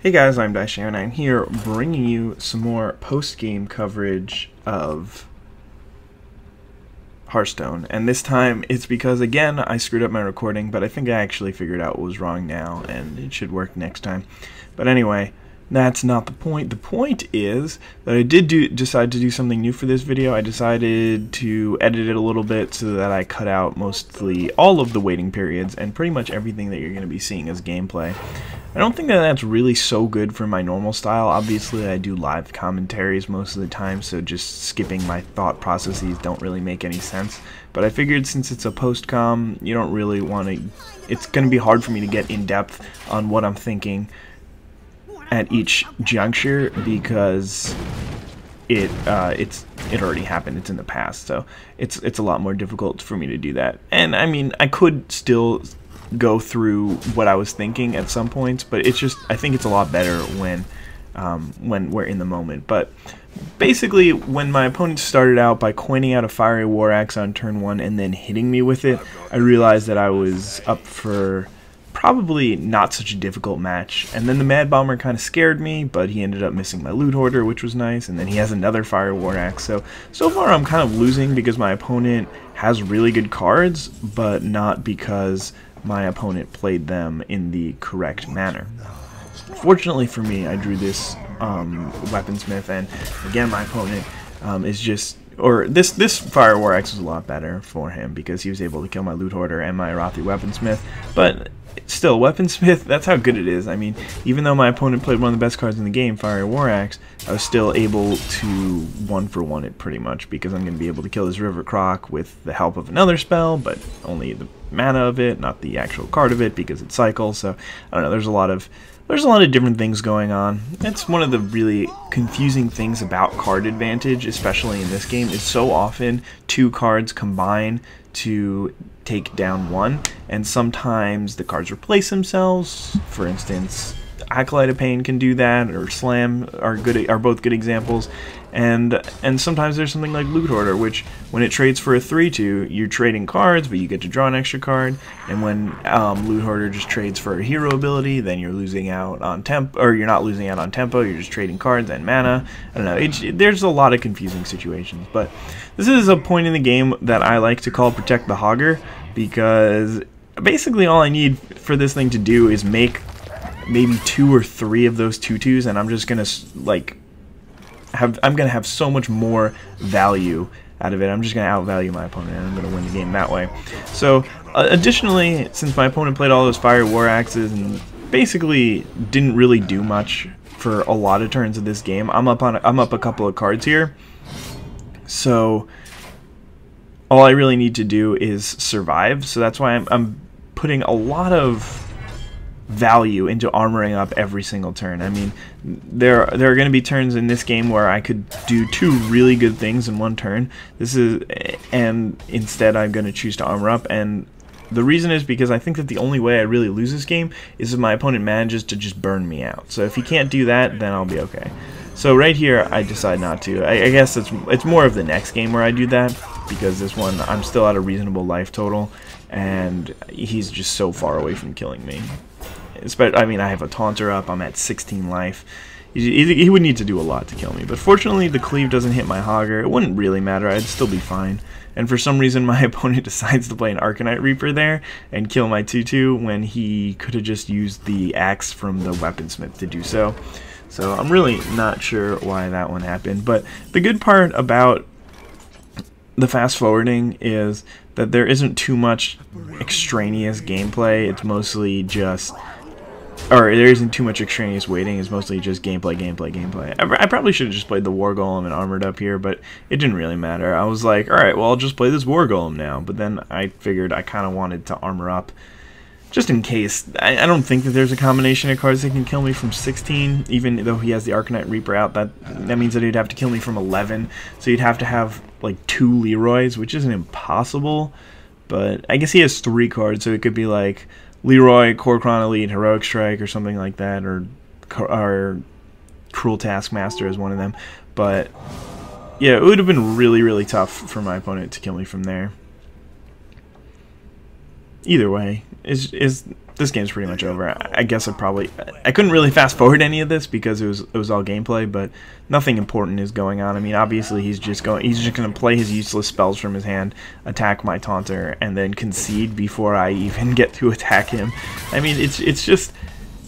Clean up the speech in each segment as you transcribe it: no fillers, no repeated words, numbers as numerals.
Hey guys, I'm IzDaisho and I'm here bringing you some more post-game coverage of Hearthstone. And this time it's because, again, I screwed up my recording, but I think I actually figured out what was wrong now and it should work next time. But anyway, that's not the point. The point is that I did decide to do something new for this video. I decided to edit it a little bit so that I cut out mostly all of the waiting periods and pretty much everything that you're going to be seeing as gameplay. I don't think that that's really so good for my normal style. Obviously, I do live commentaries most of the time, so just skipping my thought processes don't really make any sense. But I figured since it's a post-com, you don't really want to... It's going to be hard for me to get in-depth on what I'm thinking at each juncture because it already happened. It's in the past, so it's a lot more difficult for me to do that. And I mean, I could still go through what I was thinking at some points, but it's just, I think it's a lot better when we're in the moment. But basically, when my opponent started out by coining out a Fiery War Axe on turn 1 and then hitting me with it, I realized that I was up for probably not such a difficult match. And then the Mad Bomber kind of scared me, but he ended up missing my Loot Hoarder, which was nice, and then he has another Fiery War Axe. So far I'm kind of losing because my opponent has really good cards, but not because my opponent played them in the correct manner. Fortunately for me, I drew this Weaponsmith, and again my opponent is just... Or this Fire War Axe was a lot better for him because he was able to kill my Loot Hoarder and my Arathi Weaponsmith, but still, Weaponsmith, that's how good it is. I mean, even though my opponent played one of the best cards in the game, Fire War Axe, I was still able to 1-for-1 it pretty much because I'm going to be able to kill this River Croc with the help of another spell, but only the mana of it, not the actual card of it because it cycles. So I don't know. There's a lot of different things going on. That's one of the really confusing things about card advantage, especially in this game, is so often two cards combine to take down one, and sometimes the cards replace themselves. For instance, Acolyte of Pain can do that, or Slam are both good examples. And sometimes there's something like Loot Hoarder, which when it trades for a 3/2, you're trading cards, but you get to draw an extra card. And when Loot Hoarder just trades for a hero ability, then you're losing out on tempo, or you're not losing out on tempo. You're just trading cards and mana. I don't know. There's a lot of confusing situations, but this is a point in the game that I like to call Protect the Hogger, because basically all I need for this thing to do is make maybe 2 or 3 of those 2/2s, and I'm just gonna I'm gonna have so much more value out of it. I'm just gonna outvalue my opponent, and I'm gonna win the game that way. So additionally, since my opponent played all those Fire War Axes and basically didn't really do much for a lot of turns of this game, I'm up a couple of cards here. So all I really need to do is survive. So that's why I'm putting a lot of value into armoring up every single turn. I mean, there are going to be turns in this game where I could do 2 really good things in one turn. And instead I'm going to choose to armor up, and the reason is because I think that the only way I really lose this game is if my opponent manages to just burn me out. So if he can't do that, then I'll be okay. So right here I decide not to. I guess it's more of the next game where I do that, because this one I'm still at a reasonable life total and he's just so far away from killing me. I mean, I have a Taunter up, I'm at 16 life. He would need to do a lot to kill me, but fortunately the cleave doesn't hit my Hogger. It wouldn't really matter, I'd still be fine. And for some reason my opponent decides to play an Arcanite Reaper there and kill my 2/2 when he could have just used the axe from the Weaponsmith to do so. So I'm really not sure why that one happened, but the good part about the fast forwarding is that there isn't too much extraneous gameplay. It's mostly just... Or there isn't too much extraneous waiting, it's mostly just gameplay. I probably should have just played the War Golem and armored up here, but it didn't really matter. I was like, alright, well I'll just play this War Golem now, but then I figured I kind of wanted to armor up just in case. I don't think that there's a combination of cards that can kill me from 16, even though he has the Arcanite Reaper out. That means that he'd have to kill me from 11, so you'd have to have like 2 Leroys, which isn't impossible, but I guess he has 3 cards, so it could be like Leroy, Kor'kron Elite, Heroic Strike, or something like that, or Cruel Taskmaster is one of them. But yeah, it would have been really, really tough for my opponent to kill me from there. Either way, this game's pretty much over. I guess I couldn't really fast forward any of this because it was all gameplay, but nothing important is going on. I mean, obviously he's just gonna play his useless spells from his hand, attack my taunter, and then concede before I even get to attack him. I mean, it's just,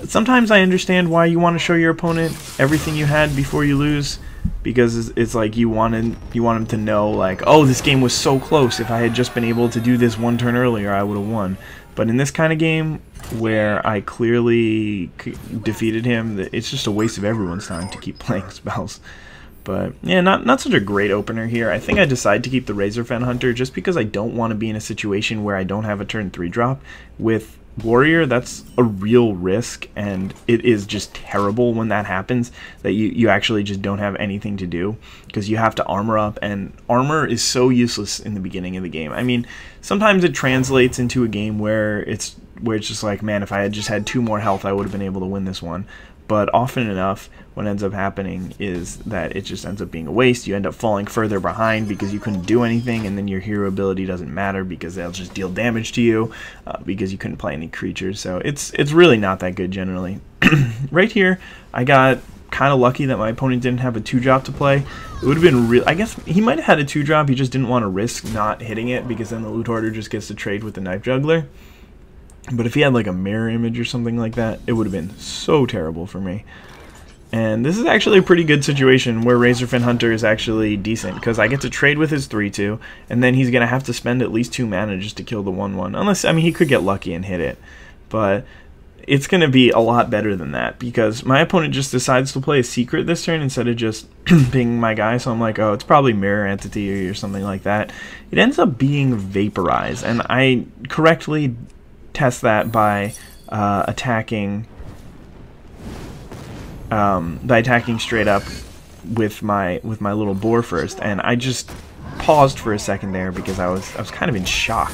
sometimes I understand why you want to show your opponent everything you had before you lose, because it's like you want him to know, like, oh, this game was so close. If I had just been able to do this one turn earlier, I would have won. But in this kind of game, where I clearly defeated him, it's just a waste of everyone's time to keep playing spells. But yeah, not such a great opener here. I think I decide to keep the Razorfen Hunter just because I don't want to be in a situation where I don't have a turn 3 drop. With Warrior, that's a real risk, and it is just terrible when that happens, that you actually just don't have anything to do, because you have to armor up, and armor is so useless in the beginning of the game. I mean, sometimes it translates into a game where it's just like, man, if I had just had 2 more health, I would have been able to win this one. But often enough, what ends up happening is that it just ends up being a waste. You end up falling further behind because you couldn't do anything, and then your hero ability doesn't matter because they'll just deal damage to you because you couldn't play any creatures. So it's really not that good generally. Right here, I got kind of lucky that my opponent didn't have a 2-drop to play. It would have been real. I guess he might have had a 2-drop. He just didn't want to risk not hitting it because then the loot hoarder just gets to trade with the knife juggler. But if he had like a mirror image or something like that, it would have been so terrible for me. And this is actually a pretty good situation where Razorfen Hunter is actually decent, because I get to trade with his 3/2, and then he's going to have to spend at least 2 mana just to kill the 1/1. Unless, I mean, he could get lucky and hit it. But it's going to be a lot better than that, because my opponent just decides to play a secret this turn instead of just pinging my guy. So I'm like, oh, it's probably Mirror Entity or something like that. It ends up being Vaporize, and I correctly test that by attacking straight up with my little boar first, and I just paused for a second there because I was kind of in shock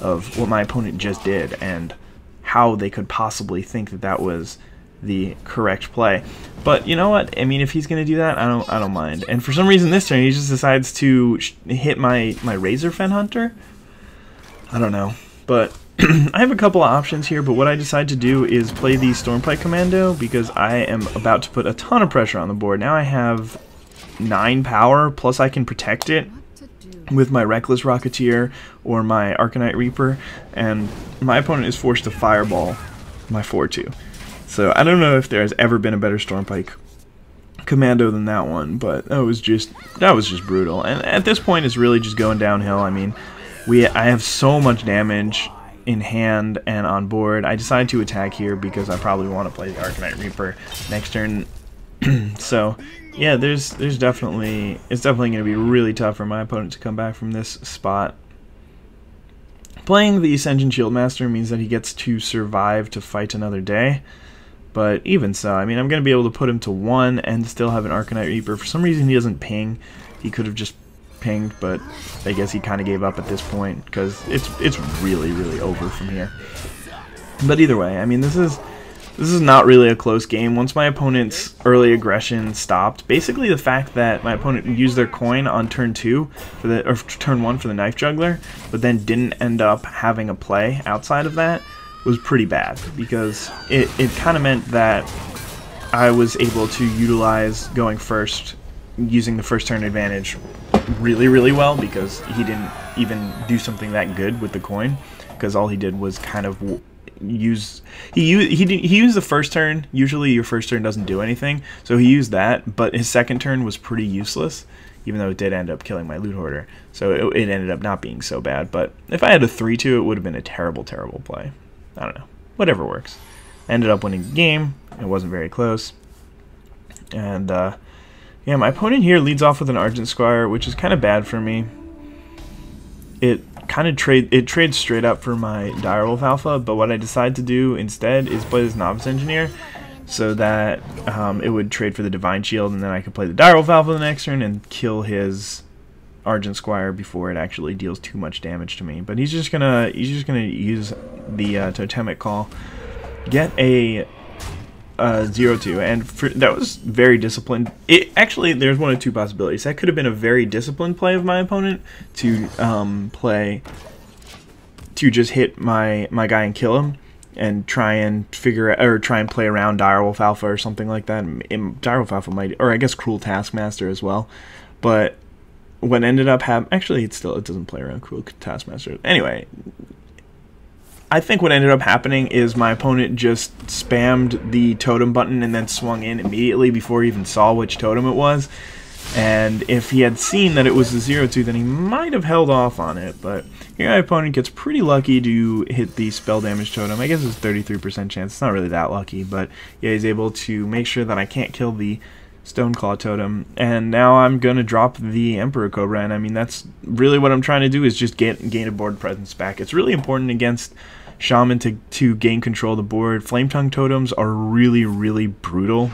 of what my opponent just did and how they could possibly think that that was the correct play. But you know what? I mean, if he's gonna do that, I don't mind. And for some reason this turn he just decides to hit my Razorfen Hunter. I don't know, but I have a couple of options here, but what I decide to do is play the Stormpike Commando because I am about to put a ton of pressure on the board. Now I have 9 power, plus I can protect it with my Reckless Rocketeer or my Arcanite Reaper, and my opponent is forced to Fireball my 4/2. So I don't know if there has ever been a better Stormpike Commando than that one, but that was just brutal. And at this point it's really just going downhill. I mean, I have so much damage in hand and on board. I decided to attack here because I probably want to play the Arcanite Reaper next turn. So yeah, it's definitely going to be really tough for my opponent to come back from this spot. Playing the Ascension Shieldmaster means that he gets to survive to fight another day, but even so, I mean, I'm going to be able to put him to 1 and still have an Arcanite Reaper. For some reason he doesn't ping. He could have just pinged, but I guess he kind of gave up at this point because it's really over from here. But either way, I mean, this is not really a close game. Once my opponent's early aggression stopped, basically the fact that my opponent used their coin on turn 2 or turn 1 for the knife juggler, but then didn't end up having a play outside of that was pretty bad, because it kind of meant that I was able to utilize going first, using the first turn advantage really well, because he didn't even do something that good with the coin, because all he did was kind of used the first turn. Usually your first turn doesn't do anything, so he used that, but his second turn was pretty useless, even though it did end up killing my loot hoarder, so it ended up not being so bad. But if I had a 3/2, it would have been a terrible play. I don't know, whatever works. I ended up winning the game. It wasn't very close, and yeah, my opponent here leads off with an Argent Squire, which is kind of bad for me. It trades straight up for my Direwolf Alpha, but what I decide to do instead is play this Novice Engineer, so that it would trade for the Divine Shield, and then I could play the Direwolf Alpha the next turn and kill his Argent Squire before it actually deals too much damage to me. But he's just gonna use the Totemic Call, get a 0/2, and that was very disciplined. Actually, there's one of 2 possibilities. That could have been a very disciplined play of my opponent to just hit my guy and kill him, and try and play around Direwolf Alpha or something like that. Direwolf Alpha might, or I guess Cruel Taskmaster as well. But what ended up happening, actually, it doesn't play around Cruel Taskmaster. Anyway, I think what ended up happening is my opponent just spammed the totem button and then swung in immediately before he even saw which totem it was. And if he had seen that it was a 0-2, then he might have held off on it. But here my opponent gets pretty lucky to hit the spell damage totem. I guess it's 33% chance. It's not really that lucky, but yeah, he's able to make sure that I can't kill the Stoneclaw totem. And now I'm going to drop the Emperor Cobra, and I mean, that's really what I'm trying to do, is just gain a board presence back. It's really important against Shaman to gain control of the board. Flame Tongue totems are really, really brutal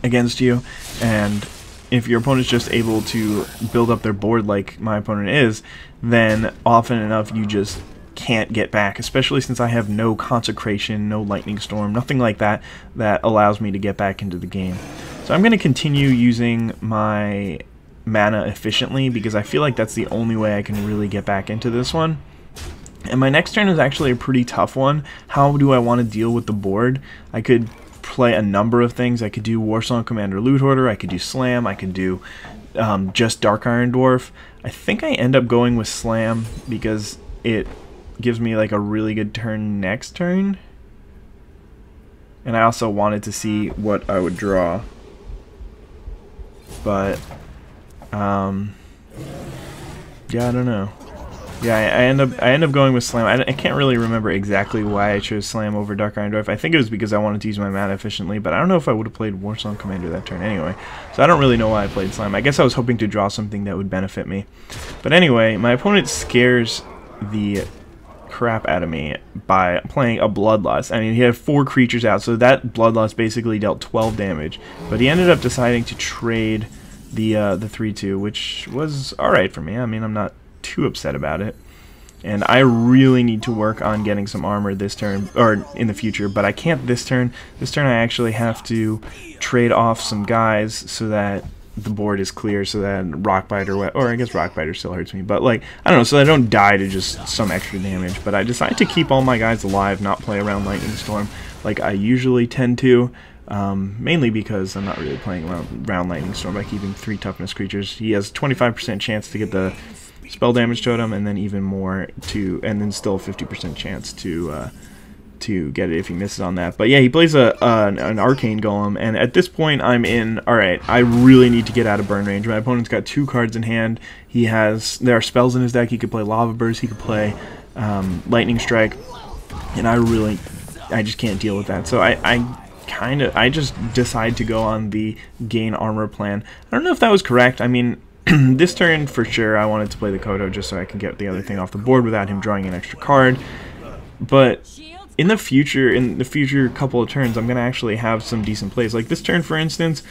against you, and if your opponent's just able to build up their board like my opponent is, then often enough you just can't get back, especially since I have no Consecration, no Lightning Storm, nothing like that that allows me to get back into the game. So I'm going to continue using my mana efficiently, because I feel like that's the only way I can really get back into this one. And my next turn is actually a pretty tough one. How do I want to deal with the board? I could play a number of things. I could do Warsong Commander Loot Hoarder, I could do Slam, I could do just Dark Iron Dwarf. I think I end up going with Slam because it gives me like a really good turn next turn. And I also wanted to see what I would draw. But, yeah, I don't know. Yeah, I end up going with Slam. I can't really remember exactly why I chose Slam over Dark Iron Dwarf. I think it was because I wanted to use my mana efficiently, but I don't know if I would have played Warsong Commander that turn anyway. So I don't really know why I played Slam. I guess I was hoping to draw something that would benefit me. But anyway, my opponent scares the crap out of me by playing a Bloodlust. I mean, he had 4 creatures out, so that Bloodlust basically dealt 12 damage. But he ended up deciding to trade the 3-2, which was alright for me. I mean, I'm not too upset about it, and I really need to work on getting some armor this turn, or in the future, but I can't this turn. This turn I actually have to trade off some guys so that the board is clear, so that Rockbiter, or I guess Rockbiter still hurts me, but like, I don't know, so I don't die to just some extra damage. But I decided to keep all my guys alive, not play around Lightning Storm like I usually tend to. Mainly because I'm not really playing around Lightning Storm by keeping 3 toughness creatures. He has 25% chance to get the spell damage totem, and then even more and then still a 50% chance to get it if he misses on that. But yeah, he plays an Arcane Golem, and at this point I'm in, alright, I really need to get out of burn range. My opponent's got 2 cards in hand. There are spells in his deck. He could play Lava Burst, he could play Lightning Strike, and I just can't deal with that. So I just decide to go on the gain armor plan. I don't know if that was correct. I mean, this turn for sure I wanted to play the Kodo just so I can get the other thing off the board without him drawing an extra card. But in the future couple of turns, I'm gonna actually have some decent plays. Like this turn, for instance,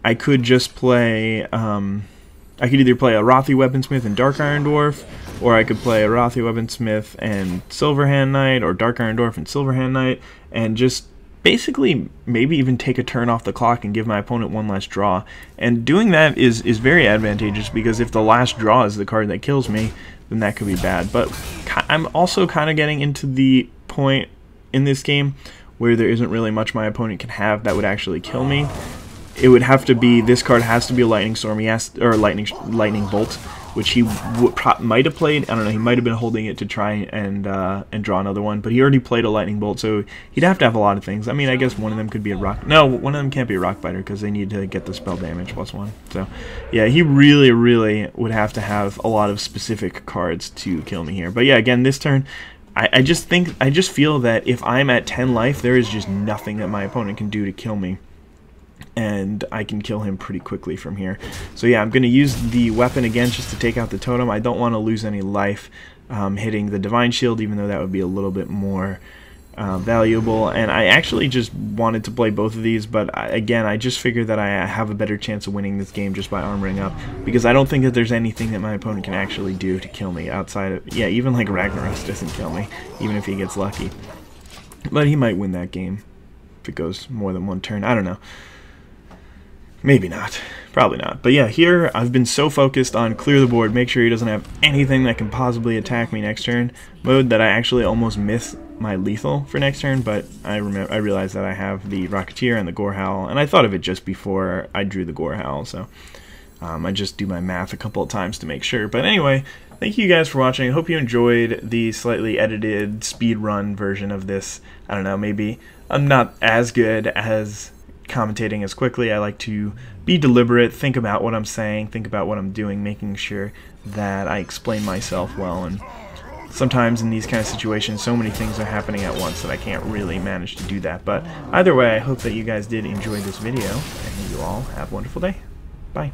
I could just play I could either play a Rothy Weaponsmith and Dark Iron Dwarf, or I could play a Rothy Weaponsmith and Silverhand Knight, or Dark Iron Dwarf and Silverhand Knight, and just basically maybe even take a turn off the clock and give my opponent one last draw. And doing that is very advantageous, because if the last draw is the card that kills me, then that could be bad. But I'm also kind of getting into the point in this game where there isn't really much my opponent can have that would actually kill me. It would have to be, this card has to be a Lightning Storm, or Lightning Bolt, which he might have played. I don't know, he might have been holding it to try and draw another one, but he already played a Lightning Bolt, so he'd have to have a lot of things. I mean, I guess one of them could be a Rock... No, one of them can't be a Rockbiter, because they need to get the spell damage +1. So, yeah, he really, really would have to have a lot of specific cards to kill me here. But yeah, again, this turn, I just feel that if I'm at 10 life, there is just nothing that my opponent can do to kill me, and I can kill him pretty quickly from here. So yeah, I'm going to use the weapon again just to take out the totem. I don't want to lose any life hitting the Divine Shield, even though that would be a little bit more valuable. And I actually just wanted to play both of these, but again, I just figured that I have a better chance of winning this game just by armoring up, because I don't think that there's anything that my opponent can actually do to kill me outside of... Yeah, even like Ragnaros doesn't kill me, even if he gets lucky. But he might win that game if it goes more than one turn. I don't know. Maybe not. Probably not. But yeah, here I've been so focused on clear the board, make sure he doesn't have anything that can possibly attack me next turn mode, that I actually almost my lethal for next turn, but I realized that I have the Rocketeer and the Gorehowl, and I thought of it just before I drew the Gorehowl, so I just do my math a couple of times to make sure. But anyway, thank you guys for watching. I hope you enjoyed the slightly edited speedrun version of this. I don't know, maybe I'm not as good as commentating as quickly. I like to be deliberate, think about what I'm saying, think about what I'm doing, making sure that I explain myself well. And sometimes in these kind of situations, so many things are happening at once that I can't really manage to do that. But either way, I hope that you guys did enjoy this video, and you all have a wonderful day. Bye.